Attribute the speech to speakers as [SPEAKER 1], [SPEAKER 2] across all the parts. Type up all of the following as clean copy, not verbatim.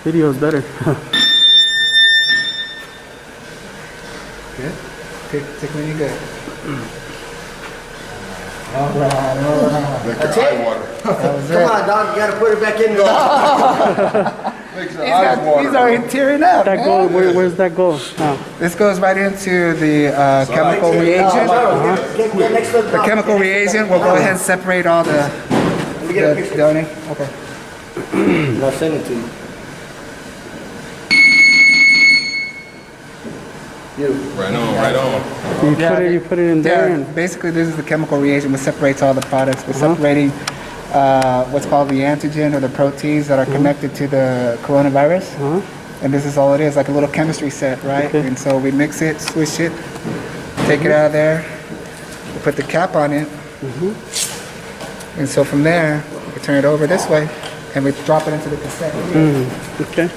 [SPEAKER 1] Video is better.
[SPEAKER 2] Good? Take when you're good. All right.
[SPEAKER 3] That's it?
[SPEAKER 2] Come on, dog. You gotta put it back in there.
[SPEAKER 3] He's
[SPEAKER 2] already tearing up.
[SPEAKER 1] That go, where's that go now?
[SPEAKER 2] This goes right into the chemical reagent.
[SPEAKER 3] Get next to
[SPEAKER 2] The chemical reagent. We'll go ahead and separate all the donning. Okay.
[SPEAKER 3] I'll send it to you.
[SPEAKER 4] Right on.
[SPEAKER 1] You put it in there.
[SPEAKER 2] Yeah,
[SPEAKER 1] And
[SPEAKER 2] basically, this is the chemical reagent which separates all the products. We're separating what's called the antigen or the proteins that are connected to the coronavirus. And this is all it is, like a little chemistry set, right?
[SPEAKER 1] Okay.
[SPEAKER 2] And so we mix it, swish it, take it out of there, we put the cap on it. And so from there, we turn it over this way and we drop it into the cassette.
[SPEAKER 1] okay.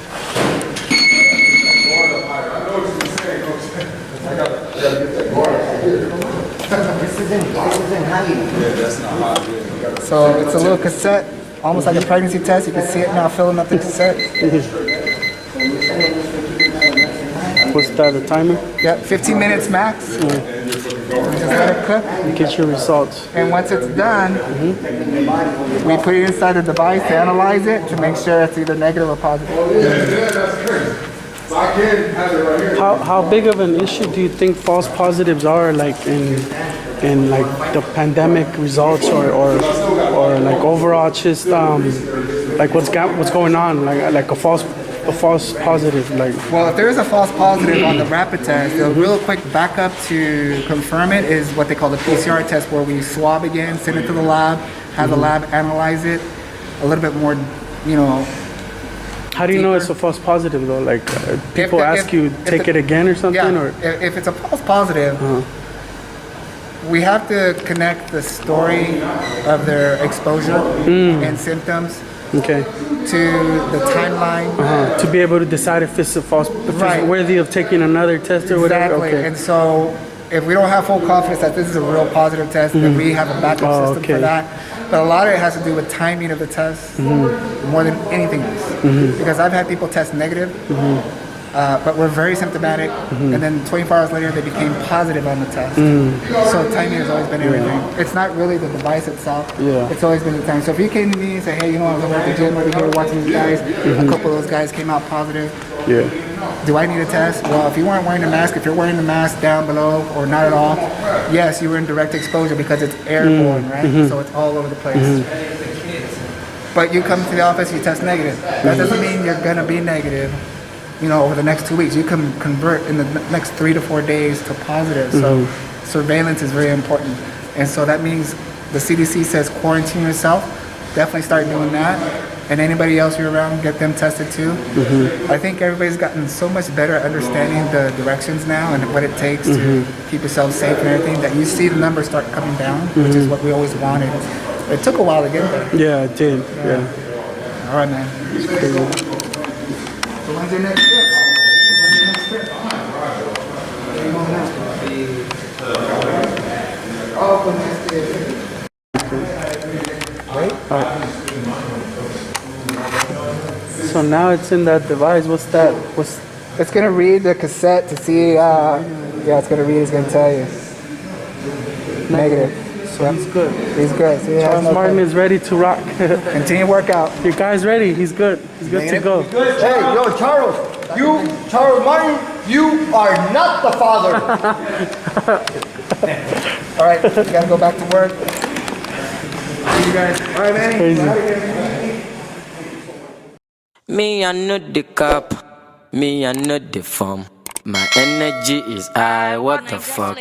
[SPEAKER 3] This isn't high.
[SPEAKER 4] Yeah, that's not hot.
[SPEAKER 2] So it's a little cassette, almost like a pregnancy test. You can see it now filling up the cassette.
[SPEAKER 1] What's that, the timer?
[SPEAKER 2] Yep, 15 minutes max. Just let it cook.
[SPEAKER 1] Get your results.
[SPEAKER 2] And once it's done, we put it inside the device to analyze it to make sure it's either negative or positive.
[SPEAKER 1] How big of an issue do you think false positives are, like in like the pandemic results, or like overall just like what's going on, like a false positive, like?
[SPEAKER 2] Well, if there is a false positive on the rapid test, the real quick backup to confirm it is what they call the PCR test, where we swab again, send it to the lab, have the lab analyze it a little bit more, you know.
[SPEAKER 1] How do you know it's a false positive though? Like people ask you take it again or something,
[SPEAKER 2] yeah,
[SPEAKER 1] or
[SPEAKER 2] if it's a false positive, we have to connect the story of their exposure and symptoms
[SPEAKER 1] okay,
[SPEAKER 2] to the timeline
[SPEAKER 1] to be able to decide if it's if
[SPEAKER 2] Right.
[SPEAKER 1] it's worthy of taking another test or whatever.
[SPEAKER 2] Exactly.
[SPEAKER 1] Okay.
[SPEAKER 2] And so if we don't have full confidence that this is a real positive test, then we have a backup system for
[SPEAKER 1] okay.
[SPEAKER 2] that. But a lot of it has to do with timing of the test more than anything else. Because I've had people test negative, but were very symptomatic, and then 24 hours later they became positive on the test. So timing has always been everything. It's not really the device itself.
[SPEAKER 1] Yeah.
[SPEAKER 2] It's always been the time. So if you came to me and say, hey, you know, I'm at the gym over here watching these guys, a couple of those guys came out positive.
[SPEAKER 1] Yeah.
[SPEAKER 2] Do I need a test? Well, if you weren't wearing a mask, if you're wearing the mask down below or not at all, yes, you were in direct exposure because it's airborne, right? So it's all over the place. But you come to the office, you test negative. That doesn't mean you're gonna be negative, you know, over the next 2 weeks. You can convert in the next 3 to 4 days to positive. So surveillance is very important. And so that means the CDC says quarantine yourself. Definitely start doing that. And anybody else you're around, get them tested too. I think everybody's gotten so much better at understanding the directions now and what it takes to keep yourself safe and everything, that you see the numbers start coming down, which is what we always wanted. It took a while to get there.
[SPEAKER 1] Yeah, it did. Yeah.
[SPEAKER 2] All right, man.
[SPEAKER 1] It's crazy.
[SPEAKER 2] So when's your next trip? When's your next trip? Where you going now? Oh, for next year. Wait.
[SPEAKER 1] All right. So now it's in that device. What's that?
[SPEAKER 2] It's gonna read the cassette to see. Yeah, it's gonna read. It's gonna tell you. Negative.
[SPEAKER 1] So he's good.
[SPEAKER 2] He's good. So
[SPEAKER 1] Charles Martin is ready to rock.
[SPEAKER 2] Continue workout.
[SPEAKER 1] Your guy's ready. He's good. He's good to go.
[SPEAKER 3] Hey, yo, Charles, Charles Martin, you are not the father.
[SPEAKER 2] All right, you gotta go back to work. See you guys. All right, Manny.
[SPEAKER 1] Crazy.
[SPEAKER 5] Me, I know the cup. Me, I know the form. My energy is high. What the fuck?